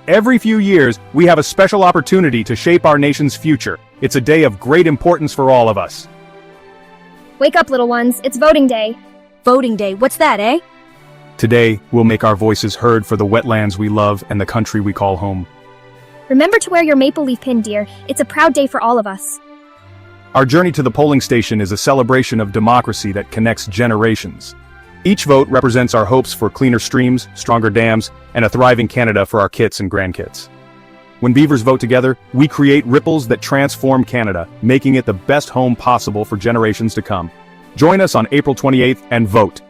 Every few years, we have a special opportunity to shape our nation's future. It's a day of great importance for all of us. Wake up, little ones. It's voting day. Voting day, what's that, eh? Today, we'll make our voices heard for the wetlands we love and the country we call home. Remember to wear your maple leaf pin, dear. It's a proud day for all of us. Our journey to the polling station is a celebration of democracy that connects generations. Each vote represents our hopes for cleaner streams, stronger dams, and a thriving Canada for our kids and grandkids. When Beavers vote together, we create ripples that transform Canada, making it the best home possible for generations to come. Join us on April 28th and vote.